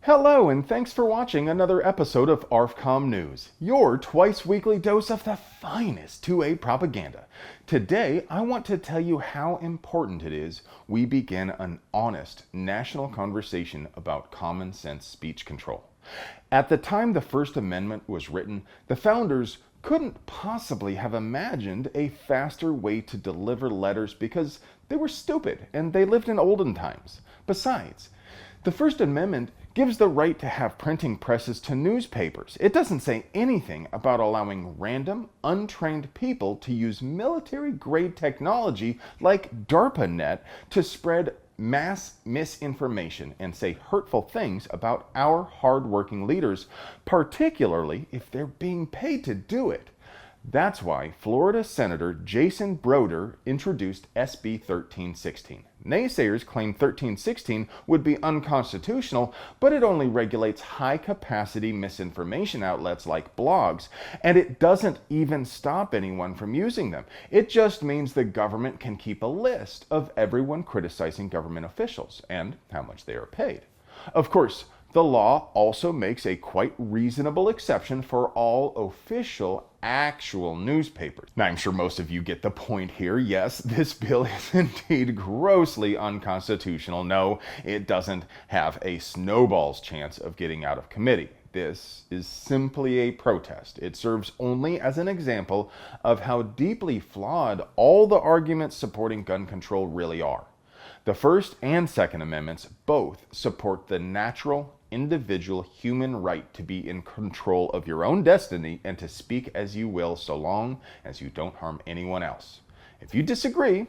Hello, and thanks for watching another episode of ARFCOM News, your twice-weekly dose of the finest 2A propaganda. Today, I want to tell you how important it is we begin an honest national conversation about common sense speech control. At the time the First Amendment was written, the founders couldn't possibly have imagined a faster way to deliver letters because they were stupid and they lived in olden times. Besides, the First Amendment gives the right to have printing presses to newspapers. It doesn't say anything about allowing random, untrained people to use military-grade technology like DARPANet to spread mass misinformation and say hurtful things about our hard-working leaders, particularly if they're being paid to do it. That's why Florida Senator Jason Broder introduced SB 1316. Naysayers claim 1316 would be unconstitutional, but it only regulates high-capacity misinformation outlets like blogs, and it doesn't even stop anyone from using them. It just means the government can keep a list of everyone criticizing government officials and how much they are paid. Of course, the law also makes a quite reasonable exception for all official, actual newspapers. Now, I'm sure most of you get the point here. Yes, this bill is indeed grossly unconstitutional. No, it doesn't have a snowball's chance of getting out of committee. This is simply a protest. It serves only as an example of how deeply flawed all the arguments supporting gun control really are. The First and Second Amendments both support the natural, individual human right to be in control of your own destiny and to speak as you will so long as you don't harm anyone else. If you disagree,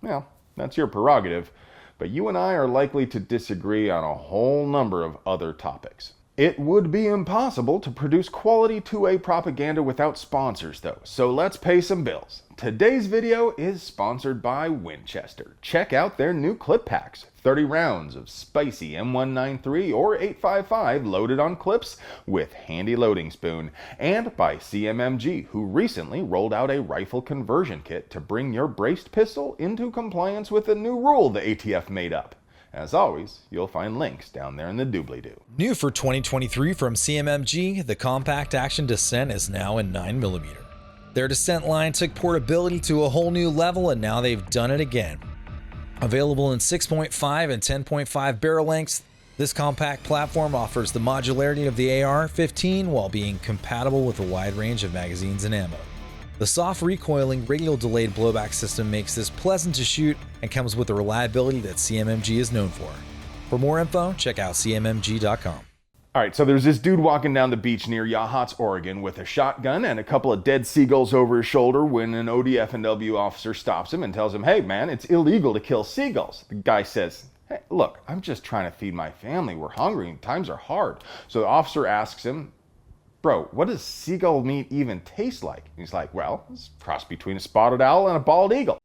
well, that's your prerogative, but you and I are likely to disagree on a whole number of other topics. It would be impossible to produce quality 2A propaganda without sponsors though, so let's pay some bills. Today's video is sponsored by Winchester. Check out their new clip packs, 30 rounds of spicy M193 or 855 loaded on clips with handy loading spoon, and by CMMG, who recently rolled out a rifle conversion kit to bring your braced pistol into compliance with a new rule the ATF made up. As always, you'll find links down there in the doobly-doo. New for 2023 from CMMG, the compact action Descent is now in 9mm. Their Descent line took portability to a whole new level, and now they've done it again. Available in 6.5 and 10.5 barrel lengths, this compact platform offers the modularity of the AR-15 while being compatible with a wide range of magazines and ammo. The soft recoiling radial delayed blowback system makes this pleasant to shoot and comes with the reliability that CMMG is known for. For more info, check out cmmg.com. Alright, so there's this dude walking down the beach near Yachats, Oregon with a shotgun and a couple of dead seagulls over his shoulder when an ODF&W officer stops him and tells him, "Hey man, it's illegal to kill seagulls." The guy says, "Hey, look, I'm just trying to feed my family. We're hungry and times are hard." So the officer asks him, "Bro, what does seagull meat even taste like?" And he's like, "Well, it's a cross between a spotted owl and a bald eagle."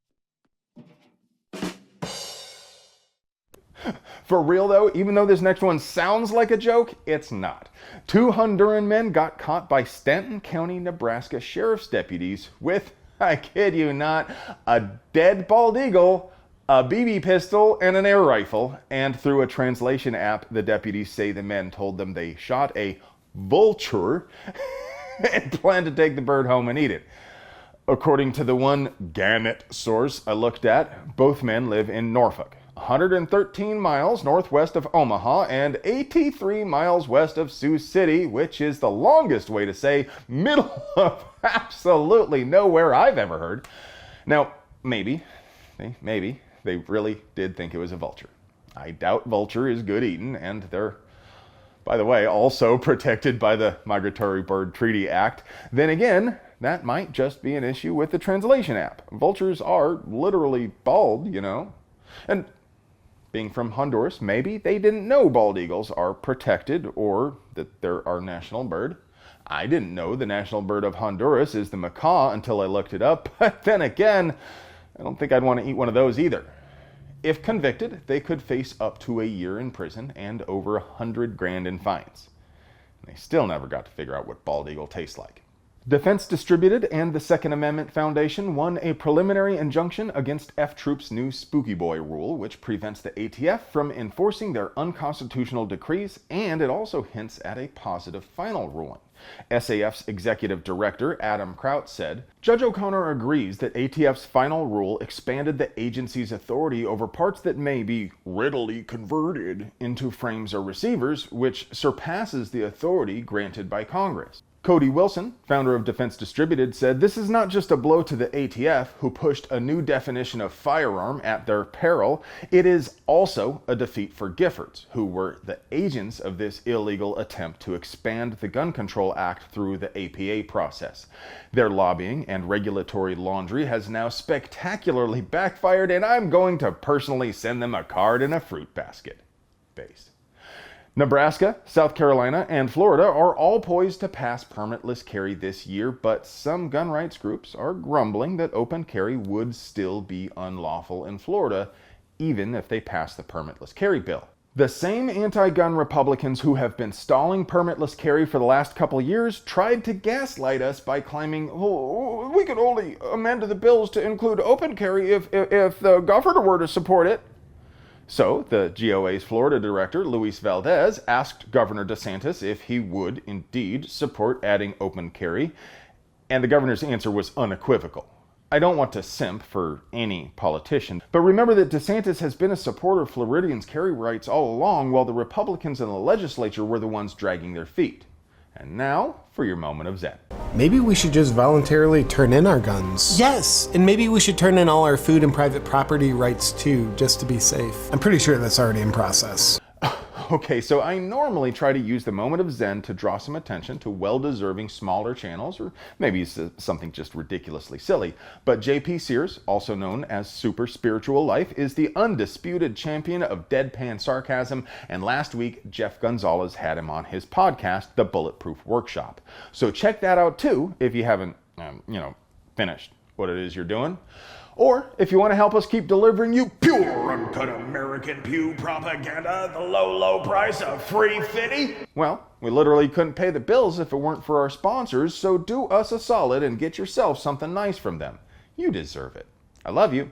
For real though, even though this next one sounds like a joke, it's not. Two Honduran men got caught by Stanton County, Nebraska sheriff's deputies with, I kid you not, a dead bald eagle, a BB pistol, and an air rifle. And through a translation app, the deputies say the men told them they shot a vulture and planned to take the bird home and eat it. According to the one Gannett source I looked at, both men live in Norfolk, 113 miles northwest of Omaha and 83 miles west of Sioux City, which is the longest way to say middle of absolutely nowhere I've ever heard. Now, maybe they really did think it was a vulture. I doubt vulture is good eating, and they're, by the way, also protected by the Migratory Bird Treaty Act. Then again, that might just be an issue with the translation app. Vultures are literally bald, you know. And being from Honduras, maybe they didn't know bald eagles are protected or that they're our national bird. I didn't know the national bird of Honduras is the macaw until I looked it up. But then again, I don't think I'd want to eat one of those either. If convicted, they could face up to a year in prison and over $100,000 in fines. And they still never got to figure out what bald eagle tastes like. Defense Distributed and the Second Amendment Foundation won a preliminary injunction against F Troop's new Spooky Boy rule, which prevents the ATF from enforcing their unconstitutional decrees, and it also hints at a positive final ruling. SAF's executive director, Adam Kraut, said, Judge O'Connor agrees that ATF's final rule expanded the agency's authority over parts that may be readily converted into frames or receivers, which surpasses the authority granted by Congress. Cody Wilson, founder of Defense Distributed, said this is not just a blow to the ATF, who pushed a new definition of firearm at their peril. It is also a defeat for Giffords, who were the agents of this illegal attempt to expand the Gun Control Act through the APA process. Their lobbying and regulatory laundry has now spectacularly backfired, and I'm going to personally send them a card and a fruit basket. Based. Nebraska, South Carolina, and Florida are all poised to pass permitless carry this year, but some gun rights groups are grumbling that open carry would still be unlawful in Florida, even if they pass the permitless carry bill. The same anti-gun Republicans who have been stalling permitless carry for the last couple years tried to gaslight us by claiming, oh, we could only amend the bills to include open carry if the governor were to support it. So, the GOA's Florida director, Luis Valdez, asked Governor DeSantis if he would indeed support adding open carry, and the governor's answer was unequivocal. I don't want to simp for any politician, but remember that DeSantis has been a supporter of Floridians' carry rights all along, while the Republicans in the legislature were the ones dragging their feet. And now, for your moment of zen. Maybe we should just voluntarily turn in our guns. Yes, and maybe we should turn in all our food and private property rights too, just to be safe. I'm pretty sure that's already in process. Okay, so I normally try to use the moment of zen to draw some attention to well-deserving smaller channels, or maybe something just ridiculously silly. But JP Sears, also known as Super Spiritual Life, is the undisputed champion of deadpan sarcasm, and last week Jeff Gonzalez had him on his podcast, The Bulletproof Workshop. So check that out too if you haven't, finished what it is you're doing. Or, if you want to help us keep delivering you pure, uncut American pew propaganda at the low, low price of free fitty, well, we literally couldn't pay the bills if it weren't for our sponsors, so do us a solid and get yourself something nice from them. You deserve it. I love you.